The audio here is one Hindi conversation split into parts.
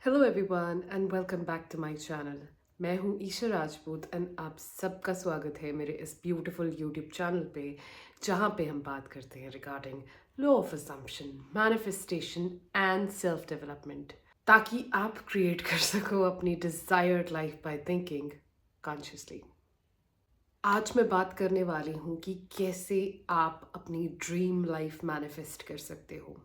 Hello everyone and welcome back to my channel. मैं हूं ईशा राजपूत एंड आप सबका स्वागत है मेरे इस ब्यूटीफुल यूट्यूब चैनल पे, जहां पे हम बात करते हैं regarding law of assumption, manifestation and self development, ताकि आप क्रिएट कर सको अपनी desired life by thinking consciously. आज मैं बात करने वाली हूं कि कैसे आप अपनी ड्रीम लाइफ मैनिफेस्ट कर सकते हो।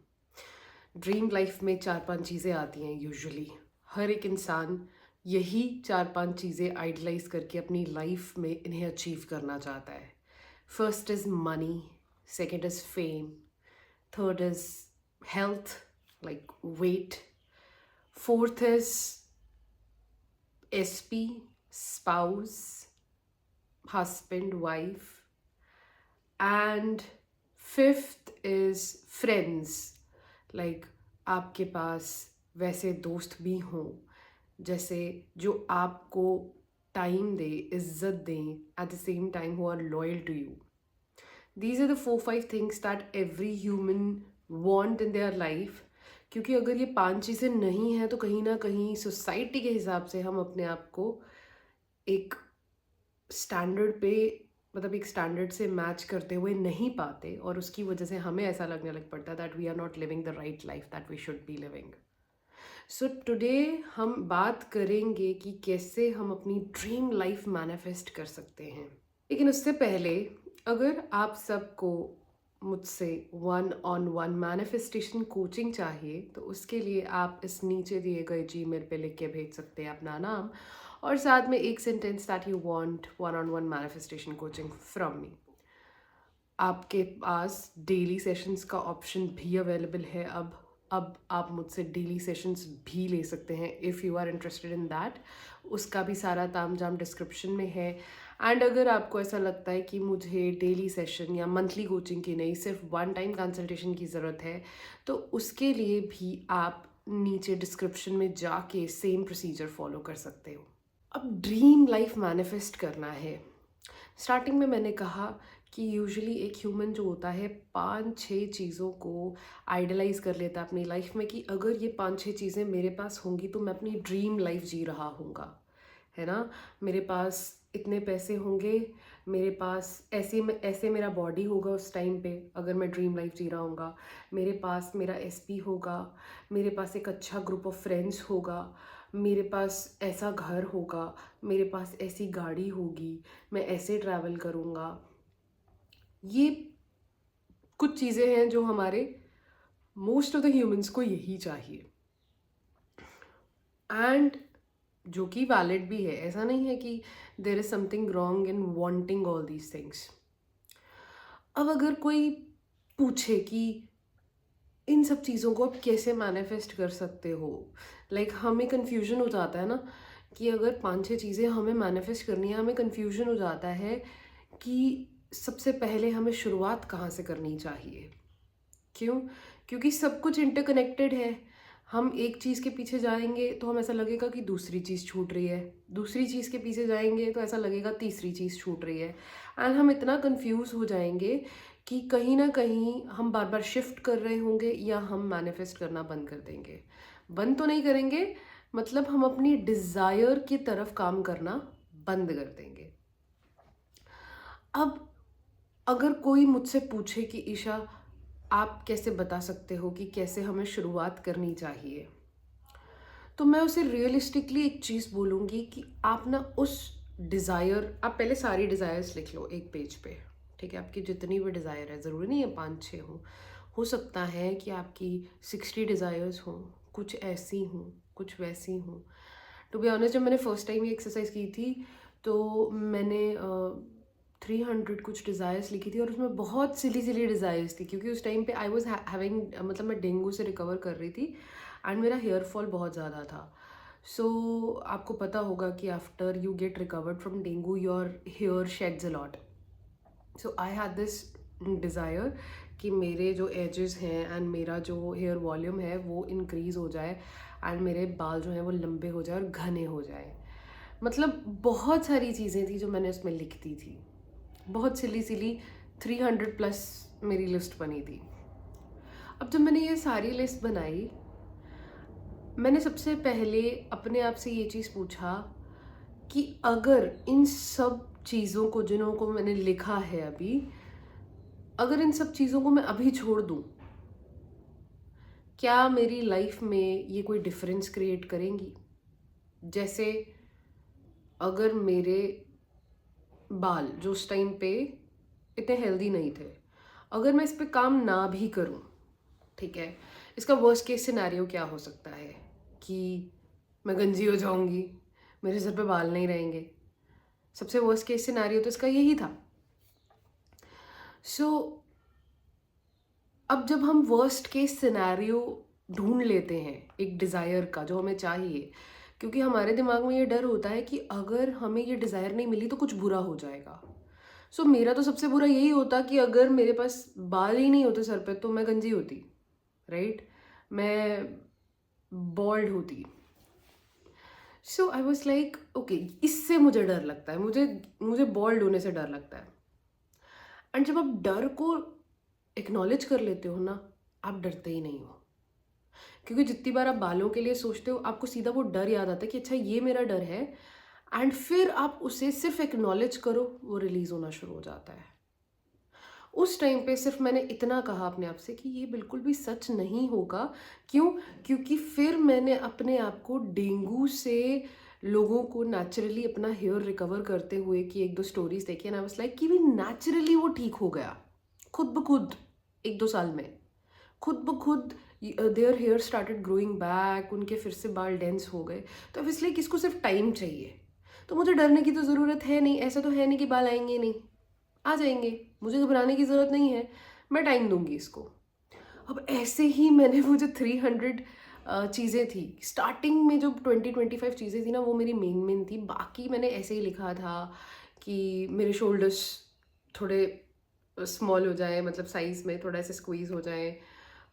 ड्रीम लाइफ में 4-5 चीज़ें आती हैं यूजुअली। हर एक इंसान यही 4-5 चीज़ें आइडलाइज करके अपनी लाइफ में इन्हें अचीव करना चाहता है। First is money, second is fame, third is health like weight, fourth is SP, spouse, husband wife, and fifth is friends. Like आपके पास वैसे दोस्त भी हों जैसे जो आपको टाइम दे, इज्जत दें, at the same time who are loyal to you. These are the 4-5 things that every human want in their life. क्योंकि अगर ये 5 चीज़ें नहीं हैं तो कहीं ना कहीं सोसाइटी के हिसाब से हम अपने आप को एक स्टैंडर्ड पे, मतलब एक स्टैंडर्ड से मैच करते हुए नहीं पाते, और उसकी वजह से हमें ऐसा लगने लग पड़ता है that we are not living the right life that we should be living. So today हम बात करेंगे कि कैसे हम अपनी ड्रीम लाइफ मैनिफेस्ट कर सकते हैं। लेकिन उससे पहले, अगर आप सबको मुझसे 1-on-1 मैनिफेस्टेशन कोचिंग चाहिए तो उसके लिए आप इस नीचे दिए गए जीमेल पे लिख के भेज सकते हैं अपना नाम और साथ में एक sentence that you want 1-on-1 manifestation coaching from me. आपके पास डेली सेशंस का ऑप्शन भी अवेलेबल है। अब आप मुझसे डेली सेशंस भी ले सकते हैं if you are interested in that. उसका भी सारा ताम झाम डिस्क्रिप्शन में है। एंड अगर आपको ऐसा लगता है कि मुझे डेली सेशन या मंथली कोचिंग की नहीं, सिर्फ 1 टाइम कंसल्टेशन की ज़रूरत है, तो उसके लिए भी आप नीचे डिस्क्रिप्शन में जाके सेम प्रोसीजर फॉलो कर सकते हो। अब ड्रीम लाइफ मैनिफेस्ट करना है। स्टार्टिंग में मैंने कहा कि यूजुअली एक ह्यूमन जो होता है 5-6 चीज़ों को आइडलाइज कर लेता है अपनी लाइफ में कि अगर ये 5-6 चीज़ें मेरे पास होंगी तो मैं अपनी ड्रीम लाइफ जी रहा हूँगा, है ना। मेरे पास इतने पैसे होंगे, मेरे पास ऐसे मेरा बॉडी होगा उस टाइम पे अगर मैं ड्रीम लाइफ जी रहा हूँगा, मेरे पास मेरा एसपी होगा, मेरे पास एक अच्छा ग्रुप ऑफ फ्रेंड्स होगा, मेरे पास ऐसा घर होगा, मेरे पास ऐसी गाड़ी होगी, मैं ऐसे ट्रैवल करूँगा। ये कुछ चीज़ें हैं जो हमारे मोस्ट ऑफ द ह्यूमंस को यही चाहिए, एंड जो कि वैलिड भी है। ऐसा नहीं है कि there is something wrong in wanting all these things. अब अगर कोई पूछे कि इन सब चीज़ों को आप कैसे मैनिफेस्ट कर सकते हो, लाइक हमें कन्फ्यूजन हो जाता है ना कि अगर 5-6 चीज़ें हमें मैनिफेस्ट करनी है, हमें कन्फ्यूजन हो जाता है कि सबसे पहले हमें शुरुआत कहाँ से करनी चाहिए। क्यों? क्योंकि सब कुछ इंटरकनेक्टेड है। हम एक चीज़ के पीछे जाएंगे तो हम ऐसा लगेगा कि दूसरी चीज़ छूट रही है, दूसरी चीज़ के पीछे जाएंगे तो ऐसा लगेगा तीसरी चीज़ छूट रही है, एंड हम इतना कंफ्यूज हो जाएंगे कि कहीं ना कहीं हम बार बार शिफ्ट कर रहे होंगे या हम मैनिफेस्ट करना बंद कर देंगे। बंद तो नहीं करेंगे, मतलब हम अपनी डिज़ायर की तरफ काम करना बंद कर देंगे। अब अगर कोई मुझसे पूछे कि ईशा आप कैसे बता सकते हो कि कैसे हमें शुरुआत करनी चाहिए, तो मैं उसे रियलिस्टिकली एक चीज़ बोलूँगी कि आप ना उस डिज़ायर, आप पहले सारी डिज़ायर्स लिख लो एक पेज पे, ठीक है। आपकी जितनी भी डिज़ायर है, ज़रूरी नहीं है 5-6 हो सकता है कि आपकी 60 डिज़ायर्स हों, कुछ ऐसी हों, कुछ वैसी हों। टू बी ऑनेस्ट, जब मैंने फर्स्ट टाइम ये एक्सरसाइज की थी तो मैंने 300 कुछ डिज़ायर्स लिखी थी, और उसमें बहुत सिली सिली डिज़ायर्स थी क्योंकि उस टाइम पे आई वॉज हैविंग, मतलब मैं डेंगू से रिकवर कर रही थी एंड मेरा हेयर फॉल बहुत ज़्यादा था। सो आपको पता होगा कि after you get recovered from dengue your hair sheds a lot. So I had this desire कि मेरे जो एजेस हैं एंड मेरा जो हेयर वॉल्यूम है वो इंक्रीज़ हो जाए एंड मेरे बाल जो हैं वो लंबे हो जाए और घने हो जाए। मतलब बहुत सारी चीज़ें थी जो मैंने उसमें लिख दी थी, बहुत सिली सिली 300 प्लस मेरी लिस्ट बनी थी। अब जब मैंने ये सारी लिस्ट बनाई मैंने सबसे पहले अपने आप से ये चीज़ पूछा कि अगर इन सब चीज़ों को जिन्हों को मैंने लिखा है अभी, अगर इन सब चीज़ों को मैं अभी छोड़ दूँ, क्या मेरी लाइफ में ये कोई डिफरेंस क्रिएट करेंगी? जैसे अगर मेरे बाल जो उस टाइम पे इतने हेल्दी नहीं थे, अगर मैं इस पे काम ना भी करूं, ठीक है, इसका वर्स्ट केस सिनेरियो क्या हो सकता है कि मैं गंजी हो जाऊंगी, मेरे सर पे बाल नहीं रहेंगे। सबसे वर्स्ट केस सिनेरियो तो इसका यही था। सो अब जब हम वर्स्ट केस सिनेरियो ढूंढ लेते हैं एक डिज़ायर का जो हमें चाहिए, क्योंकि हमारे दिमाग में ये डर होता है कि अगर हमें ये डिज़ायर नहीं मिली तो कुछ बुरा हो जाएगा। सो मेरा तो सबसे बुरा यही होता कि अगर मेरे पास बाल ही नहीं होते सर पे तो मैं गंजी होती, राइट, मैं बॉल्ड होती। सो आई वॉज लाइक ओके, इससे मुझे डर लगता है, मुझे मुझे बॉल्ड होने से डर लगता है। एंड जब आप डर को एक्नॉलेज कर लेते हो ना, आप डरते ही नहीं हो। क्योंकि जितनी बार आप बालों के लिए सोचते हो आपको सीधा वो डर याद आता है कि अच्छा ये मेरा डर है, एंड फिर आप उसे सिर्फ एक्नॉलेज करो, वो रिलीज होना शुरू हो जाता है। उस टाइम पे सिर्फ मैंने इतना कहा अपने आप से कि ये बिल्कुल भी सच नहीं होगा। क्यों? क्योंकि फिर मैंने अपने आप को डेंगू से लोगों को नेचुरली अपना हेयर रिकवर करते हुए कि एक दो स्टोरीज देखी, एंड आई वाज लाइक कि भी नेचुरली वो ठीक हो गया खुद ब खुद, एक दो साल में खुद ब खुद their hair started growing back, उनके फिर से बाल डेंस हो गए। तो इसलिए किसको सिर्फ टाइम चाहिए, तो मुझे डरने की तो ज़रूरत है नहीं। ऐसा तो है नहीं कि बाल आएंगे नहीं, आ जाएंगे, मुझे घबराने की ज़रूरत नहीं है, मैं टाइम दूंगी इसको। अब ऐसे ही मैंने वो जो 300 चीज़ें थी स्टार्टिंग में, जो 20-25 चीज़ें थी ना, वो मेरी मेन थी। बाकी मैंने ऐसे ही लिखा था कि मेरे शोल्डर्स थोड़े स्मॉल हो जाए, मतलब साइज़ में थोड़ा ऐसे स्क्वीज़ हो जाए,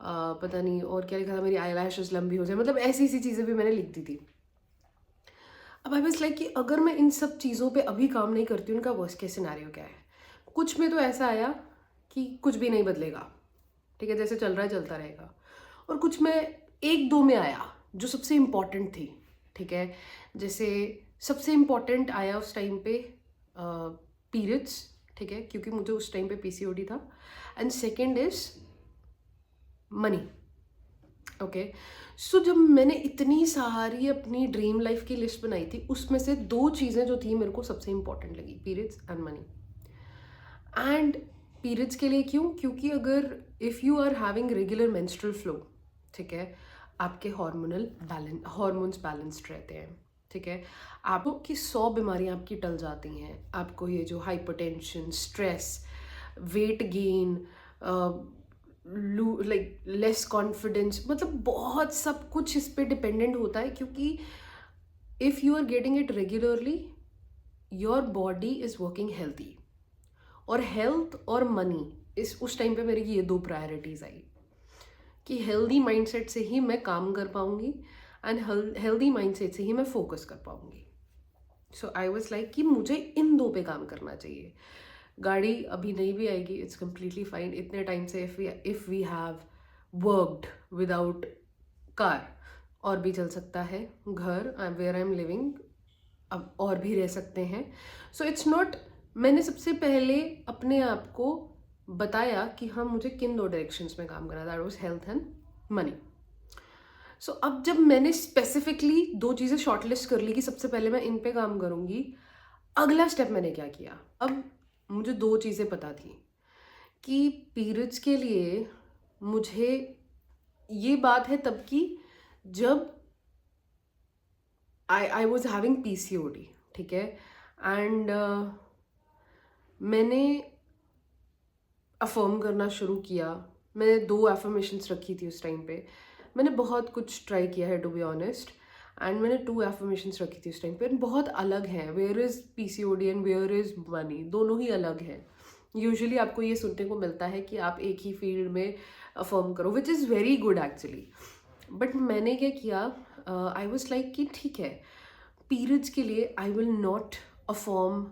पता नहीं और क्या लिखा था, मेरी आई लैशेस लंबी हो जाए, मतलब ऐसी ऐसी चीज़ें भी मैंने लिख दी थी। अब आई वाज लाइक कि अगर मैं इन सब चीज़ों पे अभी काम नहीं करती हूँ, उनका वर्स्ट केस सिनेरियो क्या है। कुछ में तो ऐसा आया कि कुछ भी नहीं बदलेगा, ठीक है, जैसे चल रहा है चलता रहेगा। और कुछ में एक दो में आया जो सबसे इम्पॉर्टेंट थी, ठीक है। जैसे सबसे इम्पॉर्टेंट आया उस टाइम पे पीरियड्स, ठीक है, क्योंकि मुझे उस टाइम पे पीसीओडी था। And second is money. Okay, so जब मैंने इतनी सारी अपनी ड्रीम लाइफ की लिस्ट बनाई थी, उसमें से दो चीज़ें जो थी मेरे को सबसे इंपॉर्टेंट लगी, periods and money. And periods के लिए क्यों? क्योंकि अगर if you are having regular menstrual flow, ठीक है, आपके हॉर्मोन्स बैलेंस्ड रहते हैं, ठीक है, आपको की 100 बीमारियां आपकी टल जाती हैं। आपको ये जो hypertension, stress, weight gain, like less confidence, मतलब बहुत सब कुछ इस पे डिपेंडेंट होता है। क्योंकि if you are getting it regularly, your body is working healthy. और हेल्थ और मनी, इस उस टाइम पे मेरी ये दो प्रायोरिटीज़ आई कि हेल्दी माइंडसेट से ही मैं काम कर पाऊंगी, एंड हेल्दी माइंडसेट से ही मैं फोकस कर पाऊंगी। सो आई वाज लाइक कि मुझे इन दो पे काम करना चाहिए। गाड़ी अभी नहीं भी आएगी, इट्स कम्प्लीटली फाइन। इतने टाइम से if we have worked without car, और भी चल सकता है। घर वेयर आई एम लिविंग अब और भी रह सकते हैं। सो इट्स नॉट, मैंने सबसे पहले अपने आप को बताया कि हाँ, मुझे किन दो डायरेक्शंस में काम करना, that was health and money. So अब जब मैंने स्पेसिफिकली दो चीज़ें शॉर्टलिस्ट कर ली कि सबसे पहले मैं इन पे काम करूँगी, अगला स्टेप मैंने क्या किया। अब मुझे दो चीज़ें पता थी कि पीरियड्स के लिए मुझे, ये बात है तब की जब आई वॉज हैविंग पीसीओडी, ठीक है, एंड मैंने अफर्म करना शुरू किया। मैंने 2 एफर्मेशंस रखी थी उस टाइम पे। मैंने बहुत कुछ ट्राई किया है टू बी ऑनेस्ट, एंड मैंने 2 एफर्मेशंस रखी थी उस टाइम पे, बहुत अलग हैं। Where is PCOD and where is money, दोनों ही अलग हैं। यूजुअली आपको ये सुनने को मिलता है कि आप एक ही फील्ड में अफर्म करो, which is very good actually. But मैंने क्या किया, आई वॉज लाइक कि ठीक है, पीरियड्स के लिए आई विल नॉट अफर्म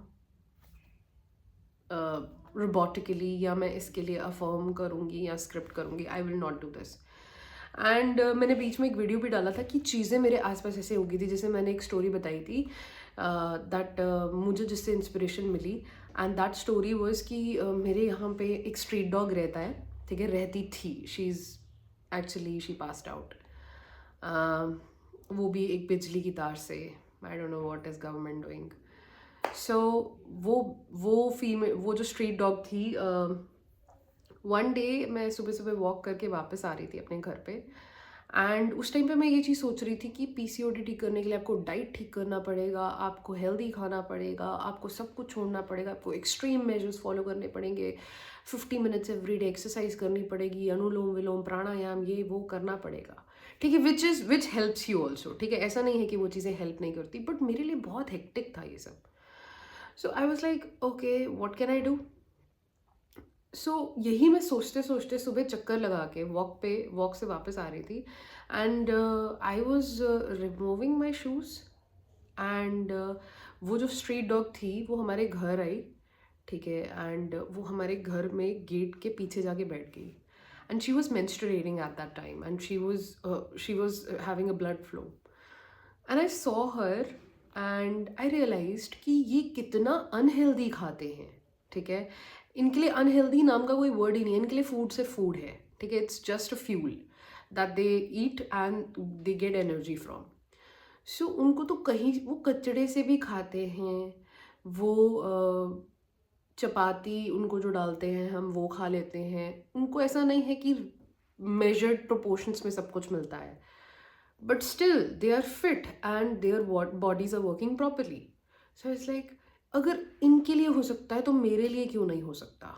रोबोटिकली, या मैं इसके लिए अफर्म करूँगी या स्क्रिप्ट करूँगी, आई will not do this. And मैंने बीच में एक वीडियो भी डाला था कि चीज़ें मेरे आसपास ऐसे हो गई थी, जैसे मैंने एक स्टोरी बताई थी दैट मुझे जिससे इंस्पिरेशन मिली, एंड दैट स्टोरी वाज कि मेरे यहाँ पे एक स्ट्रीट डॉग रहता है, ठीक है, रहती थी, she is actually she passed out, वो भी एक बिजली की तार से, I don't know what is government doing. So वो जो स्ट्रीट डॉग थी, वन डे मैं सुबह सुबह वॉक करके वापस आ रही थी अपने घर पे, एंड उस टाइम पे मैं ये चीज़ सोच रही थी कि पीसीओडी ठीक करने के लिए आपको डाइट ठीक करना पड़ेगा, आपको हेल्दी खाना पड़ेगा, आपको सब कुछ छोड़ना पड़ेगा, आपको एक्सट्रीम मेजर्स फॉलो करने पड़ेंगे, 50 मिनट्स एवरी डे एक्सरसाइज करनी पड़ेगी, अनुलोम विलोम प्राणायाम ये वो करना पड़ेगा, ठीक है, विच हेल्प्स यू ऑल्सो, ठीक है, ऐसा नहीं है कि वो चीज़ें हेल्प नहीं करती, बट मेरे लिए बहुत हेक्टिक था ये सब। So I was like okay what can I do. So यही मैं सोचते सोचते सुबह चक्कर लगा के वॉक से वापस आ रही थी, and I was removing my shoes, and वो जो स्ट्रीट डॉग थी वो हमारे घर आई, ठीक है, एंड वो हमारे घर में गेट के पीछे जाके बैठ गई, and she was menstruating at that time, and she was having a blood flow, and I saw her and I realized कि ये कितना अनहेल्दी खाते हैं, ठीक है, इनके लिए अनहेल्दी नाम का कोई वर्ड ही नहीं है, इनके लिए फूड सिर्फ फूड है, ठीक है, it's just a fuel that they eat and they get energy from. So उनको तो कहीं वो कचड़े से भी खाते हैं, वो चपाती उनको जो डालते हैं हम वो खा लेते हैं, उनको ऐसा नहीं है कि मेजर्ड प्रोपोर्शंस में सब कुछ मिलता है, but still they are fit and their bodies are working properly. So it's like अगर इनके लिए हो सकता है तो मेरे लिए क्यों नहीं हो सकता,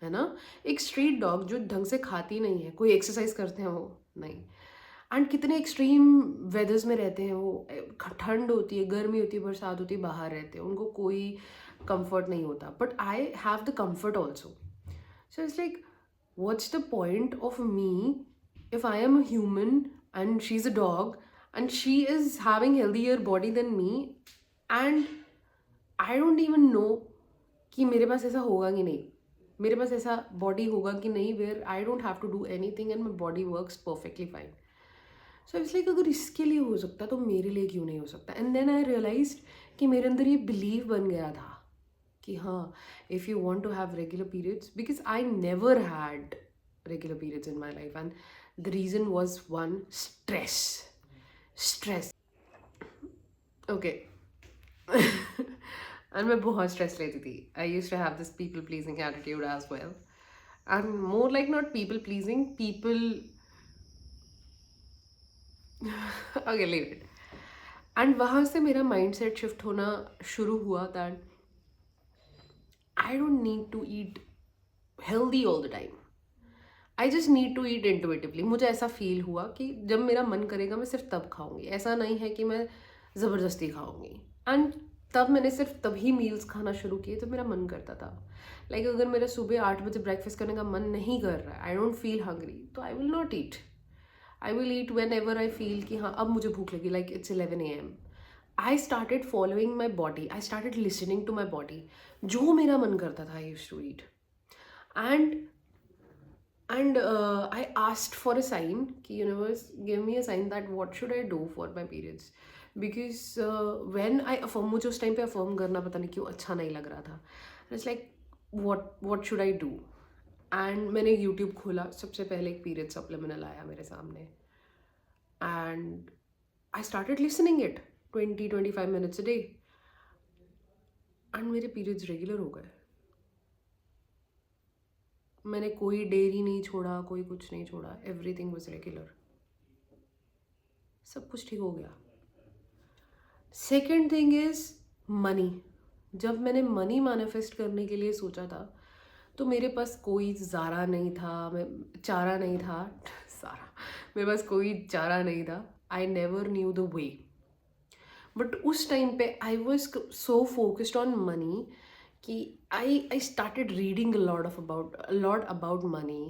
है ना। एक स्ट्रीट डॉग जो ढंग से खाती नहीं है, कोई एक्सरसाइज करते हैं वो नहीं, एंड कितने एक्सट्रीम वेदर्स में रहते हैं वो, ठंड होती है, गर्मी होती है, बरसात होती है, बाहर रहते हैं, उनको कोई कंफर्ट नहीं होता, but I have the comfort also. So it's like, what's the point of me if I am a human and she's a dog and she is having healthier body than me, and I don't even know कि मेरे पास ऐसा होगा कि नहीं, मेरे पास ऐसा बॉडी होगा कि नहीं where I don't have to do anything and my body works perfectly fine. So it's like अगर इसके लिए हो सकता तो मेरे लिए क्यों नहीं हो सकता। एंड देन आई रियलाइज्ड कि मेरे अंदर ये बिलीव बन गया था कि हाँ, if you want to have regular periods, because I never had regular periods in my life, and the reason was one, stress okay and मैं बहुत stress लेती थी। I used to have this people pleasing attitude as well, and more like not people pleasing, people okay, leave it. And वहाँ से मेरा mindset shift होना शुरू हुआ that I don't need to eat healthy all the time. I just need to eat intuitively. मुझे ऐसा फील हुआ कि जब मेरा मन करेगा मैं सिर्फ तब खाऊंगी, ऐसा नहीं है कि मैं ज़बरदस्ती खाऊंगी। एंड तब मैंने सिर्फ तभी मील्स खाना शुरू किए जब मेरा मन करता था। लाइक अगर मेरा सुबह 8 बजे ब्रेकफास्ट करने का मन नहीं कर रहा है, आई डोंट फील हंग्री, तो I will not eat. I will eat whenever I feel कि हाँ अब मुझे भूख लगी, like it's 11 AM। I started following my body, I started listening to my body, जो मेरा मन करता था I used to eat. And I asked for a sign कि universe give me a sign that what should I do for my periods, because when I affirm, मुझे उस टाइम पे affirm करना पता नहीं क्यों अच्छा नहीं लग रहा था। It's like what should I do, and मैंने YouTube खोला, सबसे पहले एक period supplemental आया मेरे सामने, and I started listening it 20-25 minutes a day, and मेरे periods regular हो गए। मैंने कोई डेयरी नहीं छोड़ा, कोई कुछ नहीं छोड़ा, एवरीथिंग वाज रेगुलर, सब कुछ ठीक हो गया। Second thing is money. जब मैंने मनी मैनिफेस्ट करने के लिए सोचा था तो मेरे पास कोई चारा नहीं था, सारा, मेरे पास कोई चारा नहीं था। I never knew the way, but उस टाइम पे I was so focused on money कि I started reading a lot about money.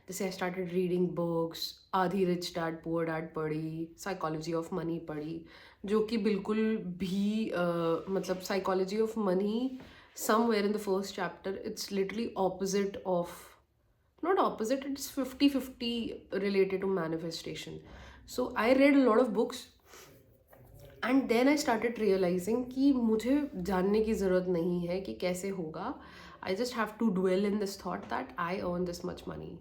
जैसे I started reading books, आधी रिच डैड पुअर डैड पढ़ी, साइकोलॉजी ऑफ मनी पढ़ी, जो कि बिल्कुल भी मतलब psychology of money somewhere in the first chapter it's literally opposite of not opposite, it's 50-50 related to manifestation. So I read a lot of books and then I started realizing कि मुझे जानने की ज़रूरत नहीं है कि कैसे होगा. I just have to dwell in this thought that I earn this much money.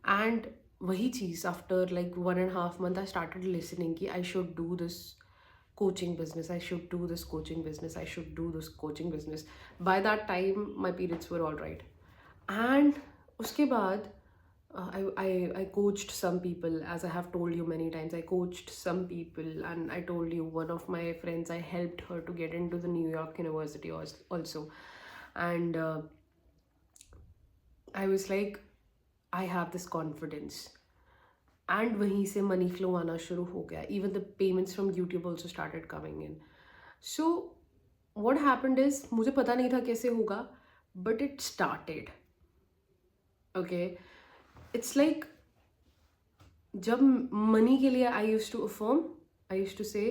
And वही चीज़ after like 1.5 month I started listening कि I should do this coaching business, I should do this coaching business, I should do this coaching business. By that time my periods were all right. And उसके बाद I coached some people, as I have told you many times. I coached some people, and I told you one of my friends, I helped her to get into the New York University also. And I was like, I have this confidence. And वहीं से मनी फ्लो आना शुरू हो गया. Even the payments from YouTube also started coming in. So what happened is, मुझे पता नहीं था कैसे होगा, but it started. Okay, it's like जब मनी के लिए I use to affirm, I use to say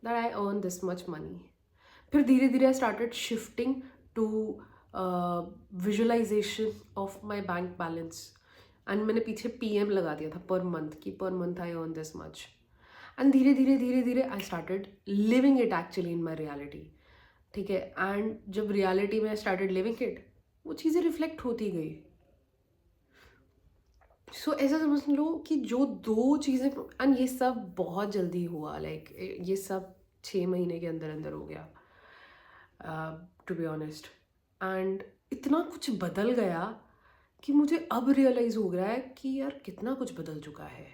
that I earn this much money. फिर धीरे धीरे I started shifting to visualisation of my bank balance. And मैंने पीछे PM लगा दिया था पर मंथ कि per month I earn this much. And धीरे धीरे I started living it actually in my reality. ठीक है, एंड जब रियलिटी में आई स्टार्टेड लिविंग इट, वो चीज़ें रिफ्लेक्ट होती गई. सो ऐसा समझ लो कि जो दो चीज़ें, एंड ये सब बहुत जल्दी हुआ, लाइक ये सब 6 महीने के अंदर अंदर हो गया, टू बी ऑनेस्ट. एंड इतना कुछ बदल गया कि मुझे अब रियलाइज़ हो रहा है कि यार कितना कुछ बदल चुका है.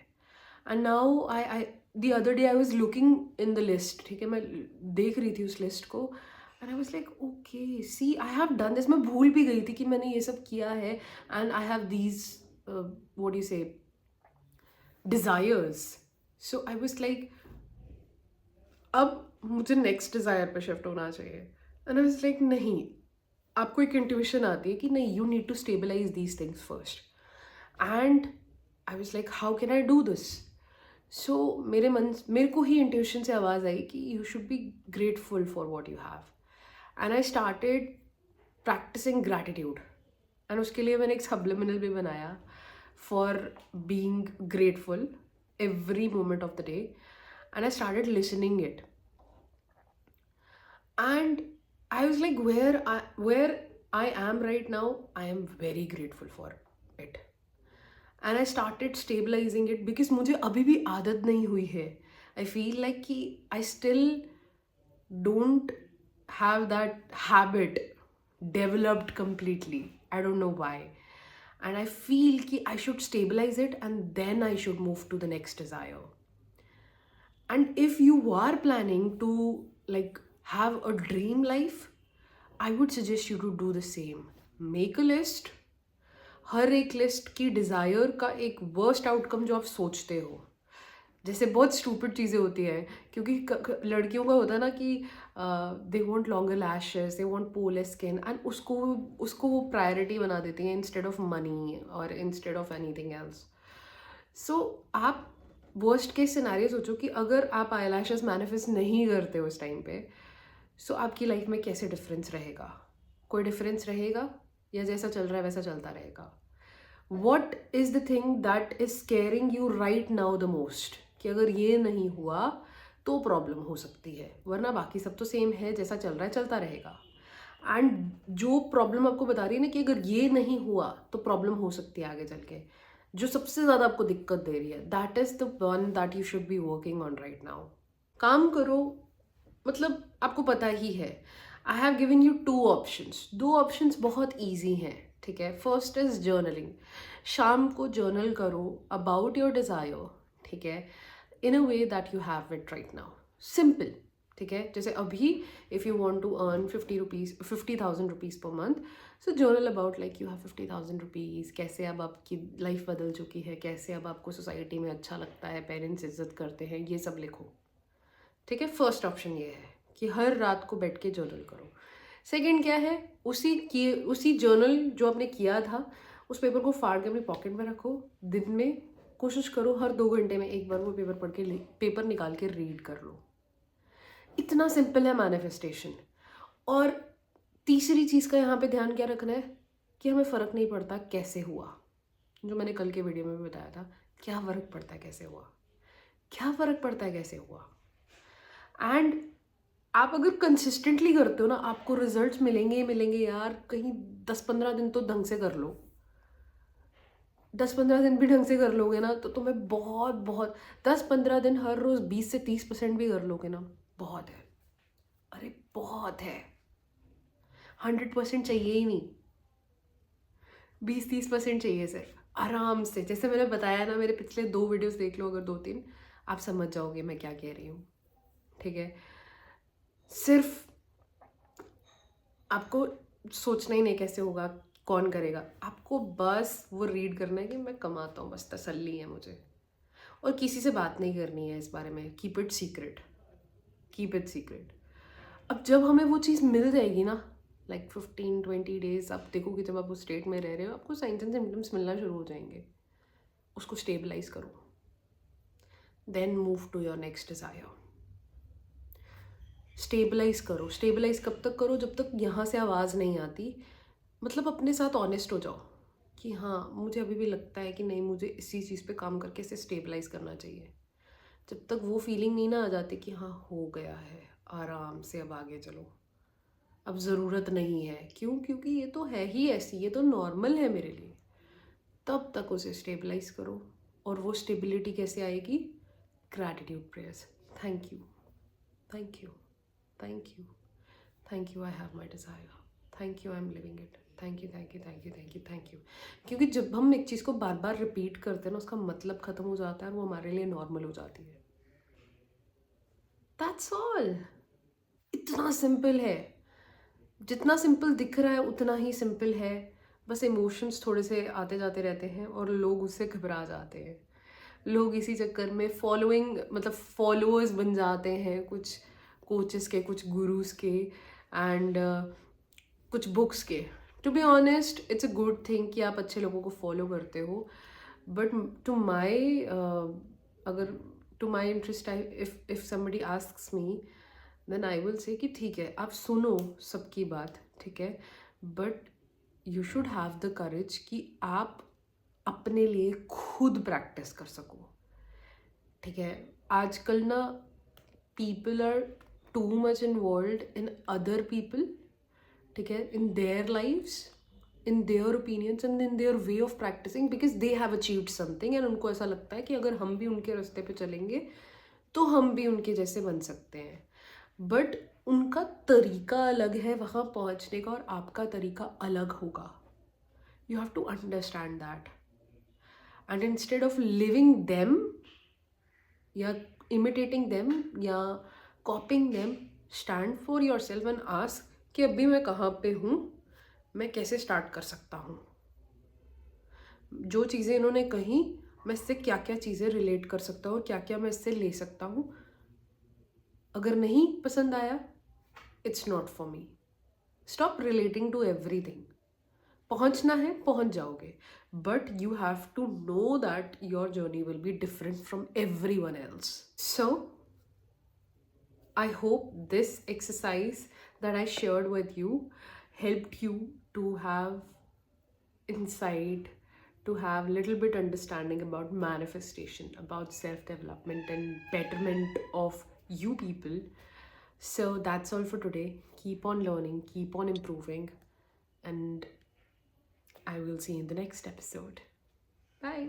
And now I the other day I was looking in the list. ठीक है, मैं देख रही थी उस लिस्ट को, and I was like okay, see I have done this. मैं भूल भी गई थी कि मैंने ये सब किया है. And I have these what do you say, desires. So I was like, अब मुझे नेक्स्ट डिज़ायर पे शिफ्ट होना चाहिए. एंड आई वाज लाइक नहीं, आपको एक इंट्यूशन आती है कि नहीं, you need to stabilise these things first. And I was like, how can I do this? So मेरे को ही इंट्यूशन से आवाज़ आई कि you should be grateful for what you have. And I started practising gratitude. And उसके लिए मैंने एक सब्लिमिनल भी बनाया for being grateful every moment of the day. And I started listening it, and I was like, where I am right now, I am very grateful for it. And I started stabilizing it because मुझे अभी भी आदत नहीं हुई है. I feel like कि I still don't have that habit developed completely. I don't know why. And I feel कि I should stabilize it and then I should move to the next desire. And if you are planning to like have a dream life, I would suggest you to do the same. Make a list. हर एक लिस्ट की डिज़ायर का एक वर्स्ट आउटकम जो आप सोचते हो. जैसे बहुत स्टूपिड चीज़ें होती हैं, क्योंकि लड़कियों का होता है ना कि they want longer lashes, they want polar skin, and उसको वो प्रायोरिटी बना देती हैं इंस्टेड ऑफ मनी और इंस्टेड ऑफ एनीथिंग एल्स. सो आप वर्स्ट केस सिनेरियो सोचो कि अगर आप आई लैशेस मैनिफेस्ट नहीं करते उस टाइम पे, सो आपकी लाइफ में कैसे डिफरेंस रहेगा? कोई डिफरेंस रहेगा या जैसा चल रहा है वैसा चलता रहेगा? What is the thing that is squaring you right now the most, कि अगर ये नहीं हुआ तो प्रॉब्लम हो सकती है, वरना बाकी सब तो सेम है, जैसा चल रहा है चलता रहेगा. एंड जो प्रॉब्लम आपको बता रही है ना कि अगर ये नहीं हुआ तो प्रॉब्लम हो सकती है आगे चल के, जो सबसे ज़्यादा आपको दिक्कत दे रही है, that is the one that you should be working on right now. काम करो, मतलब आपको पता ही है. I have given you 2 options. 2 options बहुत ईजी हैं. ठीक है, फर्स्ट इज जर्नलिंग. शाम को जर्नल करो अबाउट योर डिज़ायर. ठीक है, in a way that you have it right now. Simple. ठीक है, जैसे अभी if you want to earn 50,000 rupees per month, so journal about like you have 50,000 rupees, कैसे अब आपकी लाइफ बदल चुकी है, कैसे अब आपको सोसाइटी में अच्छा लगता है, पेरेंट्स इज्जत करते हैं, ये सब लिखो. ठीक है, फर्स्ट ऑप्शन ये है कि हर रात को बैठ के जर्नल करो. सेकंड क्या है, उसी जर्नल जो आपने किया था उस पेपर को फाड़ के अपनी पॉकेट में रखो. दिन में कोशिश करो हर 2 घंटे में एक बार वो पेपर पढ़ के पेपर निकाल के रीड कर लो. इतना सिंपल है मैनिफेस्टेशन. और तीसरी चीज़ का यहाँ पे ध्यान क्या रखना है कि हमें फ़र्क नहीं पड़ता कैसे हुआ. जो मैंने कल के वीडियो में भी बताया था, क्या फ़र्क पड़ता है कैसे हुआ, क्या फ़र्क पड़ता है कैसे हुआ। एंड आप अगर कंसिस्टेंटली करते हो ना, आपको रिजल्ट्स मिलेंगे ही मिलेंगे यार। कहीं 10-15 दिन तो ढंग से कर लो, 10-15 दिन भी ढंग से कर लोगे ना तो तुम्हें बहुत बहुत 10-15 दिन हर रोज़ 20 से 30% भी कर लोगे ना, बहुत है। अरे बहुत है, 100% चाहिए ही नहीं, 20-30% चाहिए सिर्फ, आराम से। जैसे मैंने बताया ना, मेरे पिछले 2 वीडियोस देख लो, अगर 2-3, आप समझ जाओगे मैं क्या कह रही हूँ। ठीक है, सिर्फ आपको सोचना ही नहीं कैसे होगा, कौन करेगा, आपको बस वो रीड करना है कि मैं कमाता हूँ, बस तसल्ली है मुझे। और किसी से बात नहीं करनी है इस बारे में, keep it secret, keep it secret. अब जब हमें वो चीज़ मिल जाएगी ना, लाइक 15-20 डेज, आप देखोगे जब आप उस स्टेट में रह रहे हो, आपको साइंस एंड सिम्टम्स मिलना शुरू हो जाएंगे। उसको स्टेबलाइज करो, then move to your next desire. Stabilize करो। स्टेबलाइज कब तक करो, जब तक यहाँ से आवाज़ नहीं आती। मतलब अपने साथ ऑनेस्ट हो जाओ कि हाँ, मुझे अभी भी लगता है कि नहीं, मुझे इसी चीज़ पे काम करके इसे स्टेबलाइज करना चाहिए। जब तक वो फीलिंग नहीं ना आ जाती कि हाँ हो गया है, आराम से अब आगे चलो, अब ज़रूरत नहीं है, क्यों, क्योंकि ये तो है ही ऐसी, ये तो नॉर्मल है मेरे लिए, तब तक उसे स्टेबलाइज करो। और वो स्टेबिलिटी कैसे आएगी? Gratitude prayers. Thank you, thank you, thank you, thank you, I have my desire, thank you, I am living it, thank you, thank you, thank you, thank you, thank you. क्योंकि जब हम एक चीज़ को बार बार रिपीट करते हैं ना, उसका मतलब ख़त्म हो जाता है और वो हमारे लिए नॉर्मल हो जाती है। दैट्स ऑल, इतना सिंपल है। जितना सिंपल दिख रहा है उतना ही सिंपल है। बस इमोशंस थोड़े से आते जाते रहते हैं और लोग उससे घबरा जाते हैं। लोग इसी चक्कर में फॉलोइंग, मतलब फॉलोअर्स बन जाते हैं कुछ कोचेस के, कुछ गुरुज के, एंड कुछ बुक्स के। To be honest, it's a good thing कि आप अच्छे लोगों को फॉलो करते हो, बट टू माई अगर to my interest, I if somebody asks me, then I will say कि ठीक है, आप सुनो सबकी बात, ठीक है, but you should have the courage कि आप अपने लिए खुद प्रैक्टिस कर सको। ठीक है, आजकल ना people are too much involve in other people, ठीक है, in their lives, in their opinions and in their way of practicing, because they have achieved something, and उनको ऐसा लगता है कि अगर हम भी उनके रास्ते पे चलेंगे तो हम भी उनके जैसे बन सकते हैं। बट उनका तरीका अलग है वहाँ पहुँचने का, और आपका तरीका अलग होगा। You have to understand that, and instead of living them या इमिटेटिंग देम या copying them, stand for yourself and ask कि अभी मैं कहाँ पे हूँ, मैं कैसे स्टार्ट कर सकता हूँ। जो चीज़ें इन्होंने कही, मैं इससे क्या क्या चीज़ें रिलेट कर सकता हूँ और क्या क्या मैं इससे ले सकता हूँ। अगर नहीं पसंद आया, it's not for me. Stop relating to everything. पहुंचना है पहुंच जाओगे, but you have to know that your journey will be different from everyone else. So I hope this exercise that I shared with you helped you to have insight, to have little bit understanding about manifestation, about self-development and betterment of you people. So that's all for today. Keep on learning, keep on improving, and I will see you in the next episode. Bye.